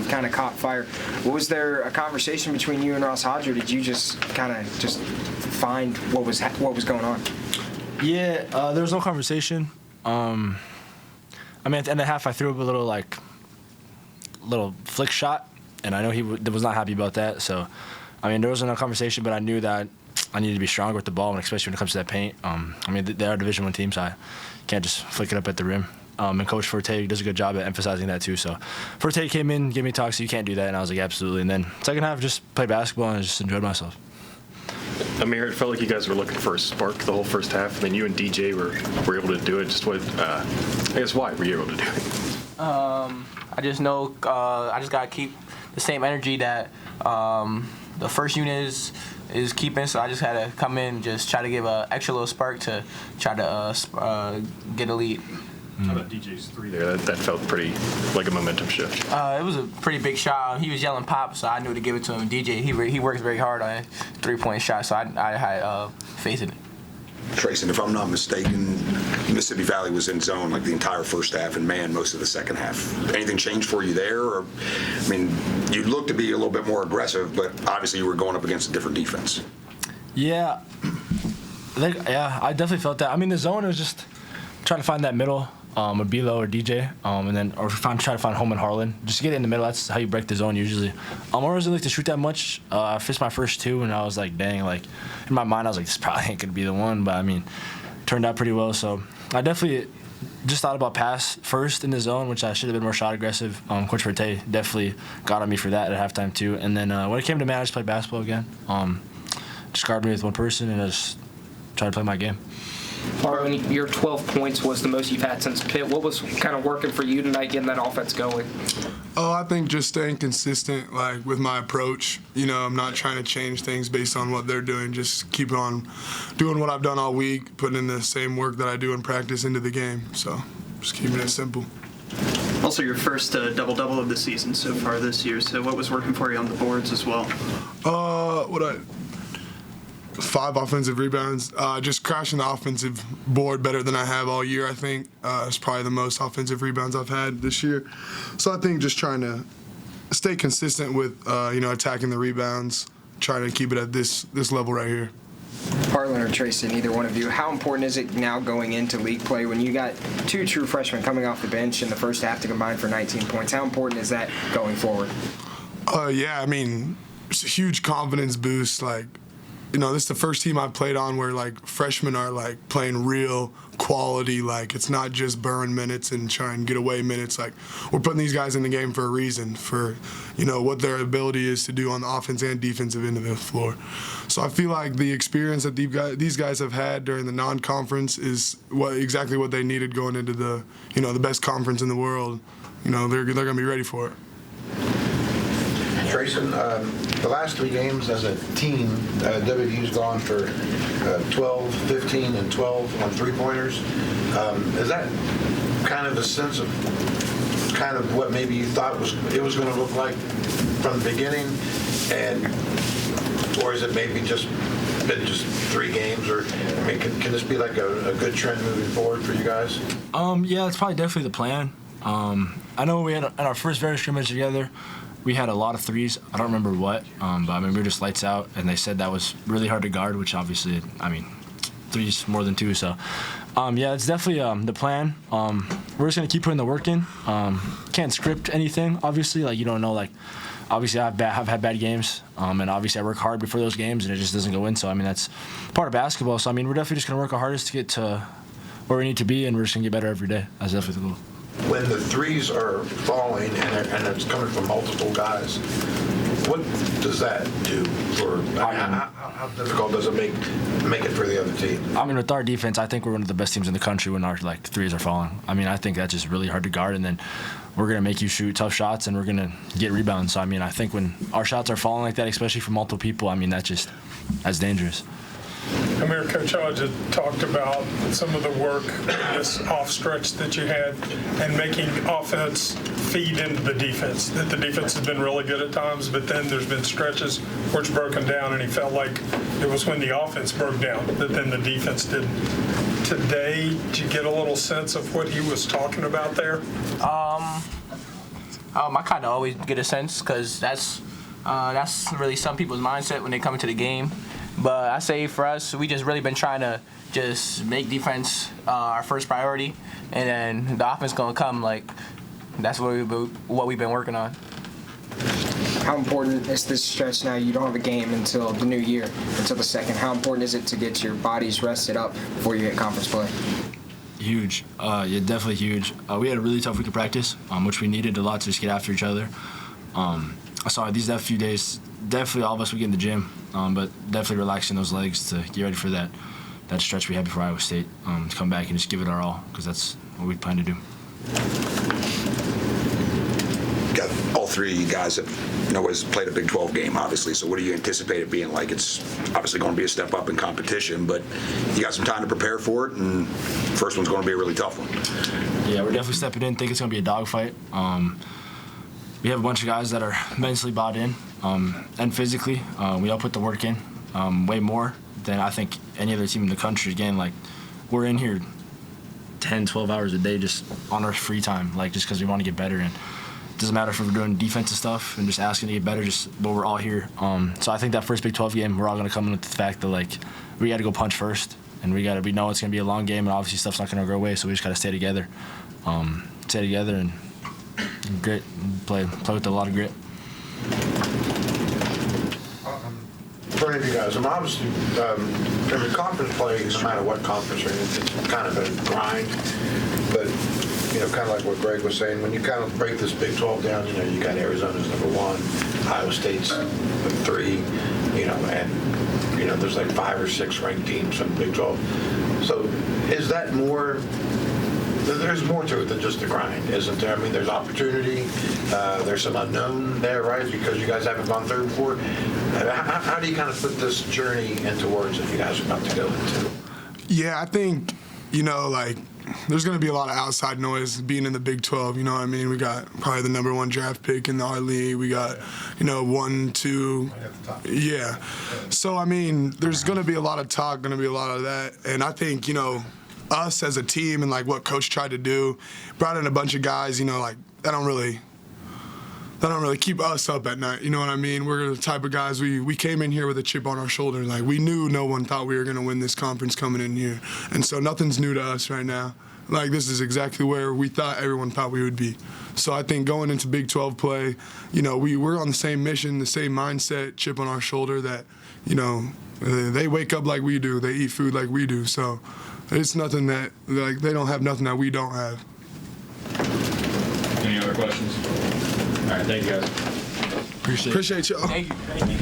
kind of caught fire. Was there a conversation between you and Ross Hodge, or did you just kind of just find what was going on? Yeah, there was no conversation. I mean, at the end of the half, I threw up a little flick shot, and I know he was not happy about that. So, I mean, there wasn't a conversation, but I knew that I needed to be stronger with the ball, and especially when it comes to that paint. I mean, they are a Division I team, so I can't just flick it up at the rim. And Coach Forte does a good job at emphasizing that too. So Forte came in, gave me talks, so you can't do that, and I was like, absolutely. And then second half, just played basketball and just enjoyed myself. Amir, it felt like you guys were looking for a spark the whole first half, and then you and DJ were able to do it. Just what, I guess, why were you able to do it? I just know I just gotta keep the same energy that the first unit is keeping. So I just had to come in and just try to give an extra little spark to try to get a lead. How about DJ's three there? That felt pretty like a momentum shift. It was a pretty big shot. He was yelling pop, so I knew to give it to him. DJ, he works very hard on a three-point shot, so I had faith in it. Treysen, if I'm not mistaken, Mississippi Valley was in zone like the entire first half and man most of the second half. Anything changed for you there? Or, I mean, you looked to be a little bit more aggressive, but obviously you were going up against a different defense. Yeah, I definitely felt that. I mean, the zone was just trying to find that middle. Or Bilo or DJ, and then try to find home and Harlan. Just get it in the middle. That's how you break the zone usually. I wasn't like to shoot that much. I fished my first two, and I was like, dang, like in my mind I was like, this probably ain't gonna be the one. But I mean, turned out pretty well. So I definitely just thought about pass first in the zone, which I should have been more shot aggressive. Coach Forte definitely got on me for that at halftime too. And then when it came to man, I just played basketball again. Just guarded me with one person and I just tried to play my game. Harlan, your 12 points was the most you've had since Pitt. What was kind of working for you tonight, getting that offense going? Oh, I think just staying consistent, like with my approach. You know, I'm not trying to change things based on what they're doing. Just keep on doing what I've done all week, putting in the same work that I do in practice into the game. So just keeping it simple. Also, your first double-double of the season so far this year. So what was working for you on the boards as well? 5 offensive rebounds. Just crashing the offensive board better than I have all year, I think. It's probably the most offensive rebounds I've had this year. So I think just trying to stay consistent with, attacking the rebounds, trying to keep it at this level right here. Harlan or Treysen, either one of you, how important is it now going into league play when you got 2 true freshmen coming off the bench in the first half to combine for 19 points? How important is that going forward? Yeah, I mean, it's a huge confidence boost. Like, you know, this is the first team I've played on where, like, freshmen are, like, playing real quality. Like, it's not just burn minutes and try and get away minutes. Like, we're putting these guys in the game for a reason, for, you know, what their ability is to do on the offense and defensive end of the floor. So I feel like the experience that these guys have had during the non-conference is exactly what they needed going into the, you know, the best conference in the world. You know, they're going to be ready for it. Treysen, the last 3 games as a team, WVU's gone for 12, 15, and 12 on three-pointers. Is that kind of a sense of kind of what maybe you thought it was going to look like from the beginning, or is it maybe just been just 3 games? Or I mean, can this be like a good trend moving forward for you guys? Yeah, it's probably definitely the plan. I know we had in our first very scrimmage together. We had a lot of threes. I don't remember what, but I mean, we were just lights out, and they said that was really hard to guard, which obviously, I mean, threes more than 2. So, yeah, it's definitely the plan. We're just gonna keep putting the work in. Can't script anything, obviously. Like, you don't know. Like, obviously, I've had bad games, and obviously I work hard before those games, and it just doesn't go in. So, I mean, that's part of basketball. So, I mean, we're definitely just gonna work our hardest to get to where we need to be, and we're just gonna get better every day. That's definitely the goal. When the threes are falling and it's coming from multiple guys, what does that do for? How difficult does it make it for the other team? I mean, with our defense, I think we're one of the best teams in the country when our threes are falling. I mean, I think that's just really hard to guard, and then we're gonna make you shoot tough shots, and we're gonna get rebounds. So I mean, I think when our shots are falling like that, especially from multiple people, I mean, that's dangerous. Amir, Coach Hodge had talked about some of the work, this off stretch that you had, and making offense feed into the defense. That the defense has been really good at times, but then there's been stretches where it's broken down, and he felt like it was when the offense broke down that then the defense didn't. Today, did you get a little sense of what he was talking about there? I kind of always get a sense because that's really some people's mindset when they come into the game. But I say for us, we just really been trying to just make defense our first priority, and then the offense gonna come. Like that's what we've been working on. How important is this stretch now? You don't have a game until the new year, until the second. How important is it to get your bodies rested up before you hit conference play? Huge. Yeah, definitely huge. We had a really tough week of practice, which we needed a lot to just get after each other. I saw these next few days, definitely all of us would get in the gym, but definitely relaxing those legs to get ready for that stretch we had before Iowa State, to come back and just give it our all, because that's what we plan to do. Got all three of you guys have has played a Big 12 game, obviously. So what do you anticipate it being like? It's obviously going to be a step up in competition, but you got some time to prepare for it, and first one's going to be a really tough one. Yeah, we're definitely stepping in. Think it's going to be a dogfight. We have a bunch of guys that are mentally bought in, and physically. We all put the work in, way more than I think any other team in the country. Again, like, we're in here 10, 12 hours a day just on our free time, like, just because we want to get better. And it doesn't matter if we're doing defensive stuff and just asking to get better, but we're all here. So I think that first Big 12 game, we're all going to come in with the fact that, like, we got to go punch first, and we know it's going to be a long game, and obviously stuff's not going to go away, so we just got to stay together. And grit, play with a lot of grit. For any of you guys, I'm obviously, in conference play, no matter what conference you're in, it's kind of a grind, but kind of like what Greg was saying, when you kind of break this Big 12 down, you got Arizona's number 1, Iowa State's 3, and there's like 5 or 6 ranked teams in the Big 12. So is that more? There's more to it than just the grind, isn't there? I mean, there's opportunity. There's some unknown there, right? Because you guys haven't gone through before. How do you kind of put this journey into words that you guys are about to go into? Yeah, I think, there's going to be a lot of outside noise being in the Big 12. You know what I mean? We got probably the number 1 draft pick in our league. We got, 1, 2. Yeah. So, I mean, there's going to be a lot of talk, going to be a lot of that. And I think, us as a team and like what coach tried to do, brought in a bunch of guys, that don't really keep us up at night. You know what I mean? We're the type of guys, we came in here with a chip on our shoulder. Like, we knew no one thought we were going to win this conference coming in here. And so nothing's new to us right now. Like, this is exactly where we thought everyone thought we would be. So I think going into Big 12 play, we're on the same mission, the same mindset, chip on our shoulder that, they wake up like we do. They eat food like we do. So it's nothing that, they don't have nothing that we don't have. Any other questions? All right, thank you guys. Appreciate y'all. Thank you.